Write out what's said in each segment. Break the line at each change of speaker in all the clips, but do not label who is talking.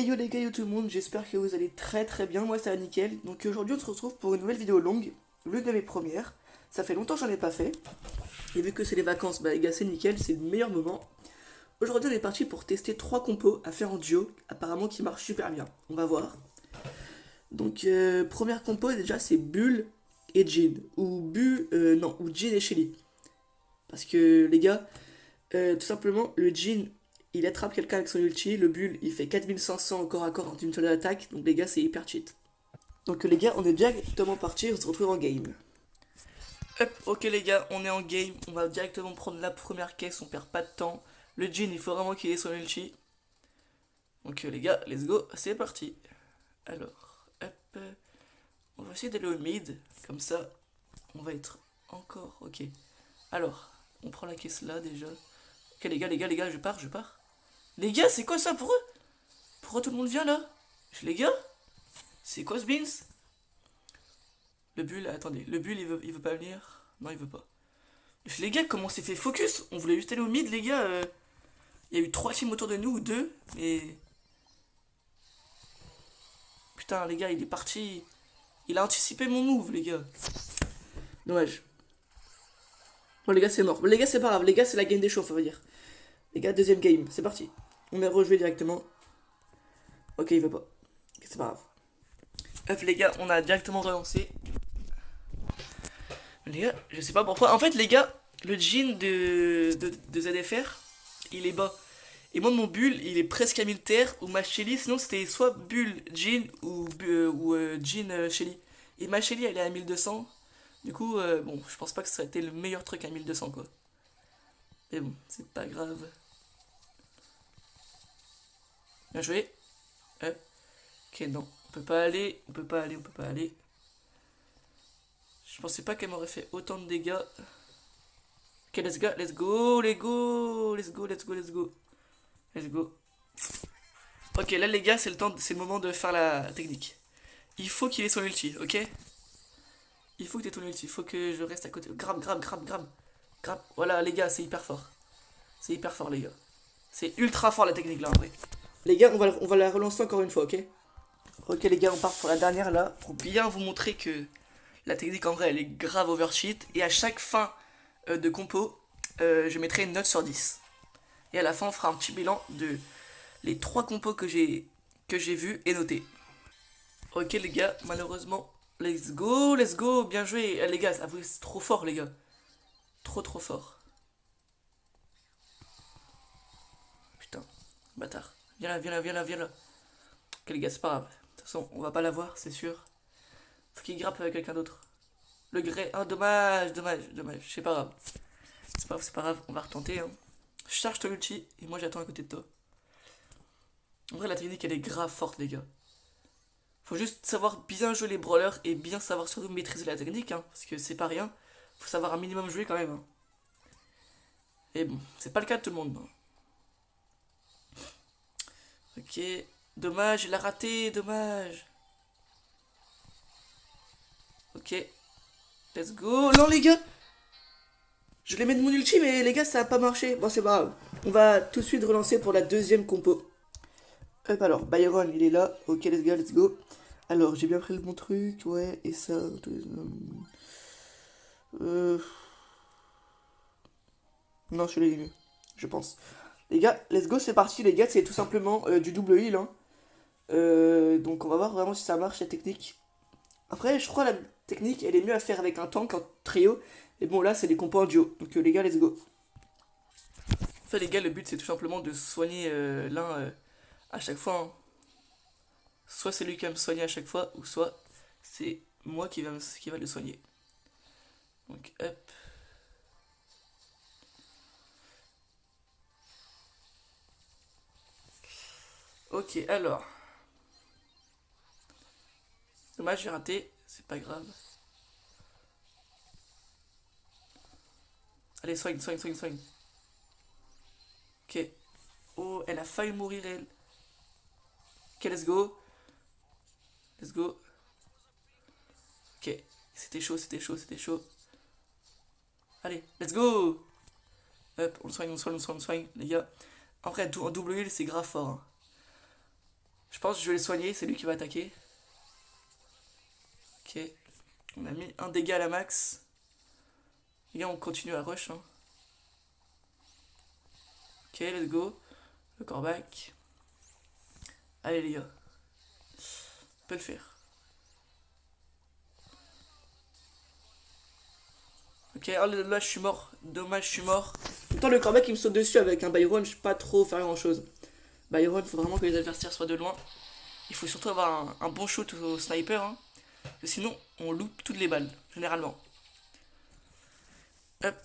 Hey yo les gars, yo tout le monde, j'espère que vous allez très bien, moi ça va nickel. Donc aujourd'hui on se retrouve pour une nouvelle vidéo longue, l'une de mes premières. Ça fait longtemps que j'en ai pas fait, et vu que c'est les vacances, bah les gars c'est nickel, c'est le meilleur moment. Aujourd'hui on est parti pour tester 3 compos à faire en duo, apparemment qui marchent super bien, on va voir. Donc première compo déjà c'est Bull et Jean, ou non, ou Jean et Shelly. Parce que les gars, tout simplement, le Jean, il attrape quelqu'un avec son ulti. Le Bull, il fait 4500 corps à corps en une seule attaque. Donc les gars, c'est hyper cheat. Donc les gars, on est directement parti. On se retrouve en game. Hop, ok les gars, on est en game. On va directement prendre la première caisse. On perd pas de temps. Le Jean, il faut vraiment qu'il ait son ulti. Donc les gars, let's go. C'est parti. Alors, hop. On va essayer d'aller au mid. Comme ça, on va être encore... Ok. Alors, on prend la caisse là déjà. Ok les gars, je pars. Les gars, c'est quoi ça pour eux? Pourquoi tout le monde vient là? Les gars, c'est quoi ce beans? Le bull, attendez, le bull il veut pas venir? Non, il veut pas. Les gars, comment c'est fait focus? On voulait juste aller au mid, les gars. Il y a eu 3 teams autour de nous, ou 2, mais. Putain, les gars, il est parti. Il a anticipé mon move, les gars. Dommage. Bon, les gars, c'est mort. Les gars, c'est pas grave. Les gars, c'est la game des chauves, on va dire. Les gars, deuxième game, c'est parti. On est rejoué directement. Ok, il veut pas. Ok, c'est pas grave. Hop, les gars, on a directement relancé. Les gars, je sais pas pourquoi. En fait, les gars, le jean de ZFR, il est bas. Et moi, mon bull, il est presque à 1000 terres. Ou ma Shelly, sinon c'était soit bull jean ou jean Shelly. Et ma Shelly, elle est à 1200. Du coup, bon, je pense pas que ça aurait été le meilleur truc à 1200, quoi. Mais bon, c'est pas grave. Bien joué. Ok, non. On peut pas aller, on peut pas aller, on peut pas aller. Je pensais pas qu'elle m'aurait fait autant de dégâts. Ok, let's go, let's go, let's go, let's go, let's go, let's go. Let's go. Ok, là les gars, c'est le temps, c'est le moment de faire la technique. Il faut qu'il ait son ulti, ok? Il faut que t'aies ton ulti, il faut que je reste à côté. Grab. Voilà les gars, c'est hyper fort. C'est hyper fort les gars. C'est ultra fort la technique là en vrai. Les gars, on va la relancer encore une fois, ok? Ok les gars, on part pour la dernière là, pour bien vous montrer que la technique en vrai elle est grave overcheat. Et à chaque fin de compo, je mettrai une note sur 10. Et à la fin, on fera un petit bilan de les 3 compos que j'ai vus et notés. Ok les gars, malheureusement, let's go, bien joué. Les gars, avouez, c'est trop fort les gars. Trop fort. Putain, bâtard. Viens là. Ok les gars, c'est pas grave. De toute façon, on va pas l'avoir, c'est sûr. Faut qu'il grappe avec quelqu'un d'autre. Le gré, ah dommage. C'est pas grave. C'est pas grave, on va retenter. Hein. Charge ton ulti et moi j'attends à côté de toi. En vrai, la technique elle est grave forte, les gars. Faut juste savoir bien jouer les brawlers et bien savoir surtout maîtriser la technique, hein, parce que c'est pas rien. Faut savoir un minimum jouer quand même. Hein. Et bon, c'est pas le cas de tout le monde. Hein. Ok, dommage, il a raté, dommage. Ok, let's go. Non, les gars, je les mets de mon ulti, mais les gars, ça a pas marché. Bon, c'est pas grave. On va tout de suite relancer pour la deuxième compo. Hop, alors, Byron, il est là. Ok, let's go. Alors, j'ai bien pris le bon truc, ouais, et ça. Euh... Non, je l'ai mieux, je pense. Les gars, let's go, c'est parti, les gars, c'est tout simplement du double heal. Hein. Donc, on va voir vraiment si ça marche, la technique. Après, je crois la technique, elle est mieux à faire avec un tank en trio. Et bon, là, c'est des compos en duo. Donc, les gars, let's go. En fait, les gars, le but, c'est tout simplement de soigner l'un à chaque fois. Hein. Soit c'est lui qui va me soigner à chaque fois, ou soit c'est moi qui va le soigner. Donc hop. Ok, alors. Dommage, j'ai raté. C'est pas grave. Allez, soigne. Ok. Oh, elle a failli mourir, elle. Ok, let's go. Let's go. Ok. C'était chaud. Allez, let's go. Hop, on le soigne, les gars. En vrai, en double heal, c'est grave fort. Hein. Je pense que je vais le soigner, c'est lui qui va attaquer. Ok. On a mis un dégât à la max. Les gars, on continue à rush. Hein. Ok, let's go. Le corback. Allez les gars. On peut le faire. Ok, oh, là je suis mort. Dommage, je suis mort. Pourtant le corback il me saute dessus avec un Byron, je peux pas trop faire grand chose. Byron, faut vraiment que les adversaires soient de loin. Il faut surtout avoir un bon shoot au sniper. Hein. Parce que sinon, on loupe toutes les balles, généralement. Hop.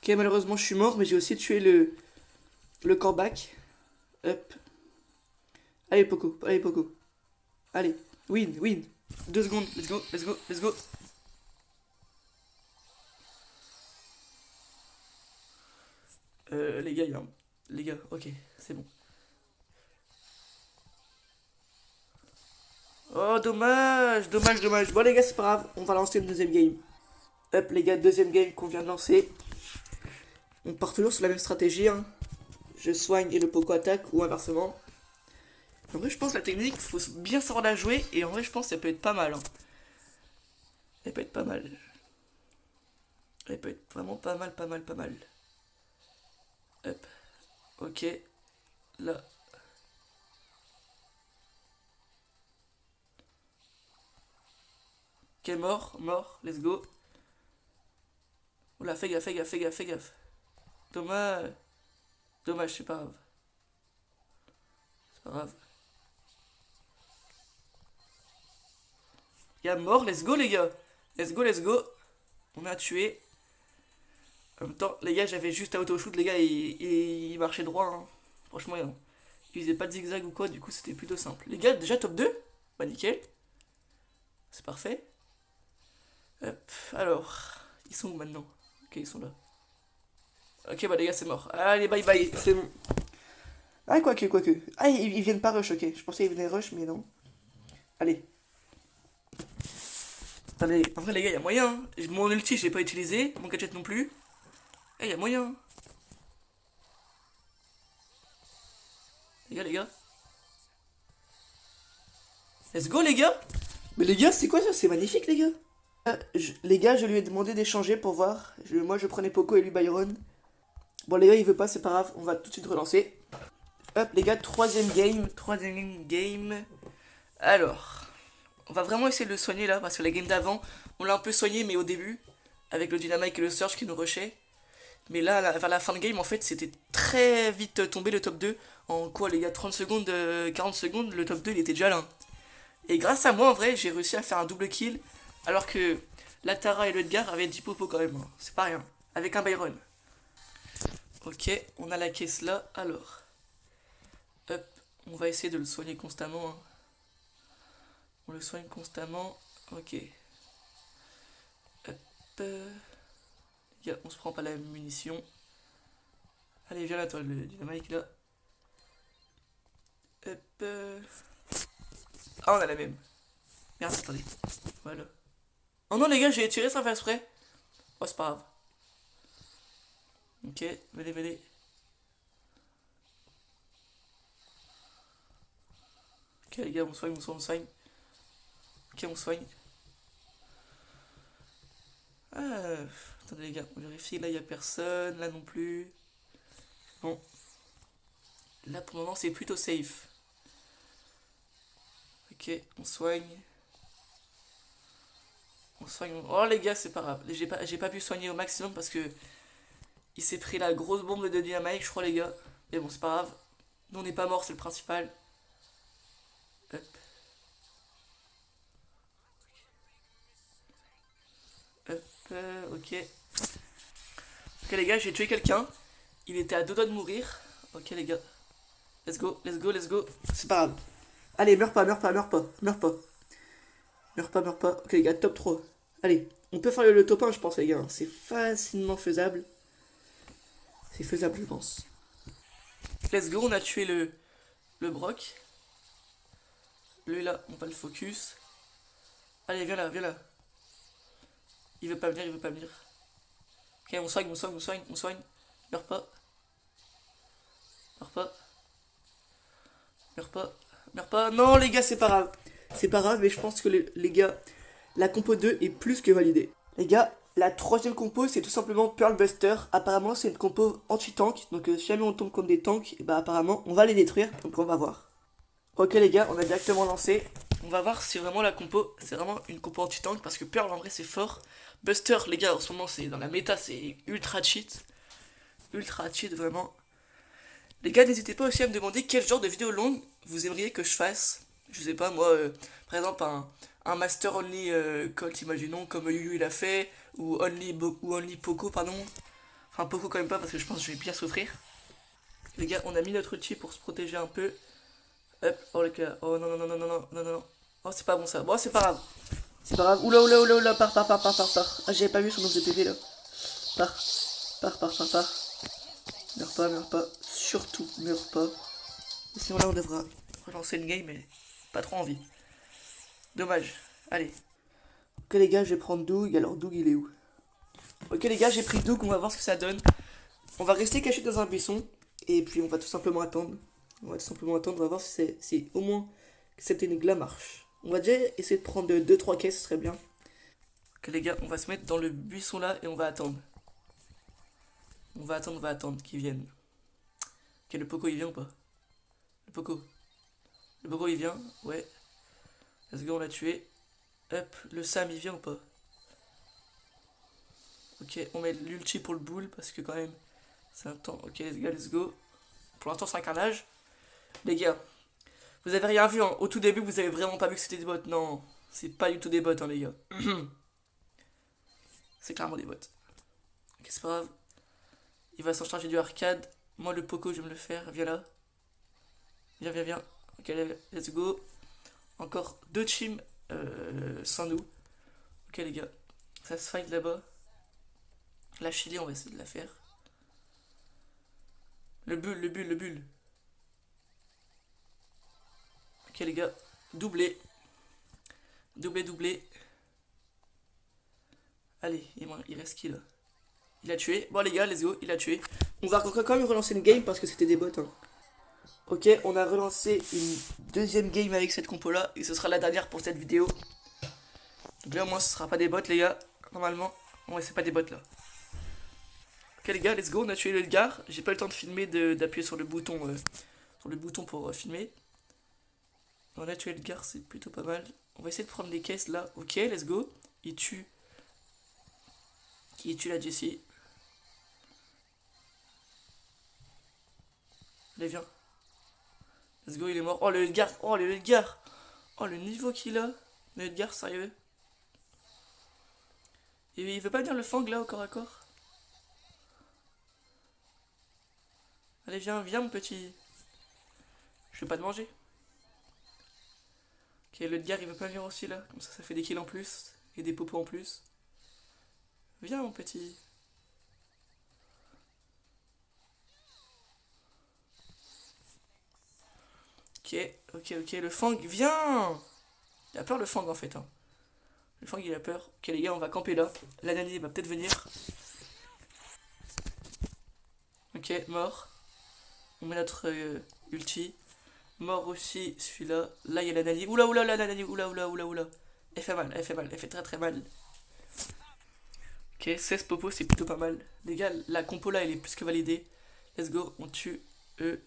Ok, malheureusement, je suis mort, mais j'ai aussi tué le corback. Hop. Allez, Poco. Allez, Poco. Allez. Win, win. 2 secondes. Let's go, let's go, let's go. Les gars, les gars, ok, c'est bon. Oh, dommage, dommage, dommage. Bon, les gars, c'est pas grave. On va lancer une deuxième game. Hop, les gars, deuxième game qu'on vient de lancer. On part toujours sur la même stratégie. Hein. Je soigne et le Poco attaque ou inversement. En vrai, je pense que la technique, faut bien savoir la jouer. Et en vrai, je pense que ça peut être pas mal. Hein. Elle peut être pas mal. Elle peut être vraiment pas mal, pas mal, pas mal. Hop. Ok. Là. Ok, mort, mort. Let's go. Oula, fais gaffe, fais gaffe, fais gaffe, fais gaffe. Dommage. Dommage, c'est pas grave. C'est pas grave. Y'a mort, let's go les gars. Let's go, let's go. On a tué. En même temps, les gars, j'avais juste à auto-shoot, les gars, il marchait droit. Hein. Franchement, il faisait pas de zigzag ou quoi, du coup, c'était plutôt simple. Les gars, déjà top 2. Bah, nickel. C'est parfait. Hop, alors, ils sont où maintenant? Ok, ils sont là. Ok, bah, les gars, c'est mort. Allez, bye bye, c'est bon. Ah, quoique, quoique. Ah, ils viennent pas rush, ok. Je pensais qu'ils venaient rush, mais non. Allez. Attendez, en vrai, les gars, y'a moyen. Hein. Mon ulti, je l'ai pas utilisé. Mon gadget non plus. Eh, y'a moyen. Les gars. Let's go, les gars. Mais les gars, c'est quoi ça? C'est magnifique, les gars. Les gars, je lui ai demandé d'échanger pour voir. Moi, je prenais Poco et lui Byron. Bon, les gars, il veut pas, c'est pas grave. On va tout de suite relancer. Hop, les gars, troisième game. Troisième game. Alors, on va vraiment essayer de le soigner là, parce que la game d'avant, on l'a un peu soigné, mais au début, avec le Dynamite et le Surge qui nous rushait. Mais là, vers la fin de game, en fait, c'était très vite tombé le top 2. En quoi, les gars, 30 secondes, 40 secondes, le top 2, il était déjà là. Et grâce à moi, en vrai, j'ai réussi à faire un double kill. Alors que la Tara et le Edgar avaient 10 popos quand même. Hein. C'est pas rien. Avec un Byron. Ok, on a la caisse là. Alors. Hop. On va essayer de le soigner constamment. Hein. On le soigne constamment. Ok. Hop. Les gars, on se prend pas la munition. Allez, viens là, toi, le dynamite là. Hop. Ah, on a la même. Merde, attendez. Voilà. Oh non, les gars, j'ai tiré sans faire exprès. Oh, c'est pas grave. Ok, venez, venez. Ok, les gars, on soigne, on soigne, on soigne. Ok, on soigne. Ah, attendez, les gars, on vérifie. Là, il n'y a personne. Là non plus. Bon. Là, pour le moment, c'est plutôt safe. Ok, on soigne. On soigne. Oh, les gars, c'est pas grave. J'ai pas pu soigner au maximum parce que il s'est pris la grosse bombe de dynamite, je crois, les gars. Mais bon, c'est pas grave. Nous, on n'est pas mort, c'est le principal. Hop. Hop, ok. Ok, les gars, j'ai tué quelqu'un. Il était à deux doigts de mourir. Ok, les gars. Let's go, let's go, let's go. C'est pas grave. Allez, meurs pas, meurs pas, meurs pas, meurs pas. Meurs pas, meurs pas. Ok, les gars, top 3. Allez, on peut faire le top 1, je pense, les gars. C'est facilement faisable. C'est faisable, je pense. Let's go, on a tué le Brock. Lui, là, on va le focus. Allez, viens là, viens là. Il veut pas venir, il veut pas venir. Ok, on soigne, on soigne, on soigne, on soigne. Meurs pas. Meurs pas. Meurs pas. Meurs pas. Non, les gars, c'est pas grave. C'est pas grave, mais je pense que les gars, la compo 2 est plus que validée. Les gars, la troisième compo, c'est tout simplement Pearl Buster. Apparemment, c'est une compo anti-tank. Donc, si jamais on tombe contre des tanks, et bah, apparemment, on va les détruire. Donc, on va voir. Ok, les gars, on a directement lancé. On va voir si vraiment la compo, c'est vraiment une compo anti-tank. Parce que Pearl, en vrai, c'est fort. Buster, les gars, en ce moment, c'est dans la méta, c'est ultra cheat. Ultra cheat, vraiment. Les gars, n'hésitez pas aussi à me demander quel genre de vidéo longue vous aimeriez que je fasse. Je sais pas, moi, par exemple, un Master Only Colt, imaginons, comme Yu il a fait, ou Only Poco, pardon. Enfin, Poco quand même pas, parce que je pense que je vais bien souffrir. Les gars, on a mis notre ulti pour se protéger un peu. Hop, oh les gars, oh non, non, non, non, non, non, non, non. Oh, c'est pas bon ça. Bon, c'est pas grave. C'est pas grave. Oula, oula, oula, oula, part. Ah, j'avais pas vu son nombre de PV là. Part. Meurs pas. Surtout, meurs pas. Sinon là, on devra relancer une game, mais pas trop envie. Dommage. Allez. Ok les gars, je vais prendre Doug. Alors Doug, il est où? Ok les gars, j'ai pris Doug, on va voir ce que ça donne. On va rester caché dans un buisson. Et puis on va tout simplement attendre. On va voir si au moins cette énigme-là marche. On va déjà essayer de prendre 2-3 caisses, ce serait bien. Ok les gars, on va se mettre dans le buisson là et on va attendre. On va attendre qu'ils viennent. Ok, le Poco il vient ou pas? Le Poco il vient, ouais. Let's go, on l'a tué. Hop, le Sam il vient ou pas? Ok, on met l'ulti pour le boule parce que quand même c'est un temps. Ok les gars, let's go. Pour l'instant c'est un carnage. Les gars, vous avez rien vu hein. Au tout début vous avez vraiment pas vu que c'était des bots. Non, c'est pas du tout des bots hein les gars. C'est clairement des bots. Ok, c'est pas grave. Il va s'en charger du arcade. Moi le Poco je vais me le faire. Viens là. Viens. Ok, let's go. Encore 2 teams sans nous. Ok les gars. Ça se fight là-bas. La Chili, on va essayer de la faire. Le bulle. Ok les gars. Doublé. Allez, il reste qui là? Il a tué. Bon les gars, let's go, il a tué. On va quand même relancer une game parce que c'était des bots. Hein. Ok, on a relancé une deuxième game avec cette compo là. Et ce sera la dernière pour cette vidéo. Donc là au moins ce sera pas des bots les gars. Normalement. Ouais, c'est pas des bots là. Ok les gars, let's go, on a tué l'Edgar. J'ai pas eu le temps de filmer, d'appuyer sur le bouton pour filmer. On a tué l'Edgar, c'est plutôt pas mal. On va essayer de prendre les caisses là. Ok, let's go. Il tue la Jessie. Allez, viens. Let's go, il est mort. Oh, le Edgar. Oh, le niveau qu'il a. Le Edgar, sérieux. Il veut pas venir le fang là, au corps à corps. Allez, viens, mon petit. Je vais pas te manger. Ok, le Edgar, il veut pas venir aussi là. Comme ça fait des kills en plus. Et des popos en plus. Viens, mon petit. Ok, le Fang, viens! Il a peur le Fang en fait. Hein. Le Fang il a peur. Ok les gars, on va camper là. La Nani va peut-être venir. Ok, mort. On met notre ulti. Mort aussi celui-là. Là il y a la Nani. Oula, la Nani. Oula. Elle fait mal, elle fait très mal. Ok, 16 popos, c'est plutôt pas mal. Les gars, la compo là, elle est plus que validée. Let's go, on tue eux.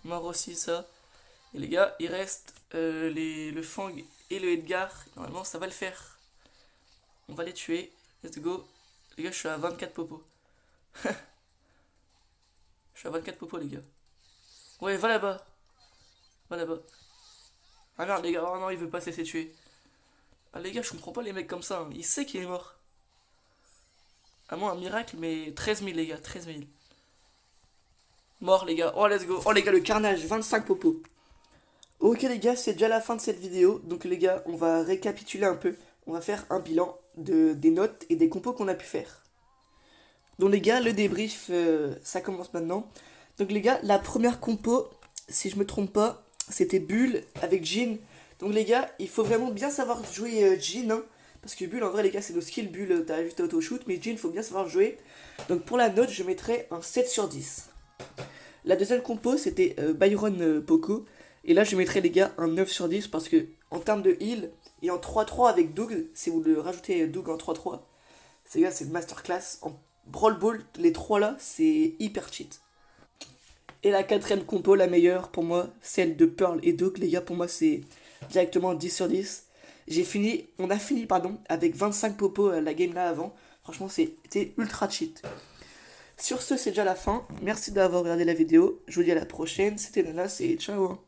Mort aussi ça. Et les gars, il reste le Fang et le Edgar. Normalement, ça va le faire. On va les tuer. Let's go. Les gars, je suis à 24 popos. Je suis à 24 popos, les gars. Ouais, va là-bas. Ah merde, les gars. Oh non, il veut pas se laisser tuer. Ah, les gars, je comprends pas les mecs comme ça. Hein. Il sait qu'il est mort. À moins un miracle, mais 13 000, les gars. 13 000. Mort, les gars. Oh, let's go. Oh, les gars, le carnage. 25 popos. Ok les gars, c'est déjà la fin de cette vidéo, donc les gars, on va récapituler un peu, on va faire un bilan des notes et des compos qu'on a pu faire. Donc les gars, le débrief, ça commence maintenant. Donc les gars, la première compo, si je me trompe pas, c'était Bull avec Jhin. Donc les gars, il faut vraiment bien savoir jouer Jhin, hein, parce que Bull, en vrai les gars, c'est nos skills, Bull, t'as juste auto-shoot, mais Jhin, il faut bien savoir jouer. Donc pour la note, je mettrais un 7 sur 10. La deuxième compo, c'était Byron Poco. Et là, je mettrai les gars un 9 sur 10 parce que en termes de heal et en 3-3 avec Doug, si vous le rajoutez Doug en 3-3, c'est gars, c'est une masterclass. En Brawl Ball, les trois là, c'est hyper cheat. Et la quatrième compo, la meilleure pour moi, celle de Pearl et Doug, les gars, pour moi c'est directement 10 sur 10. On a fini pardon, avec 25 popos la game là avant. Franchement, c'était ultra cheat. Sur ce, c'est déjà la fin. Merci d'avoir regardé la vidéo. Je vous dis à la prochaine. C'était Nanas et ciao.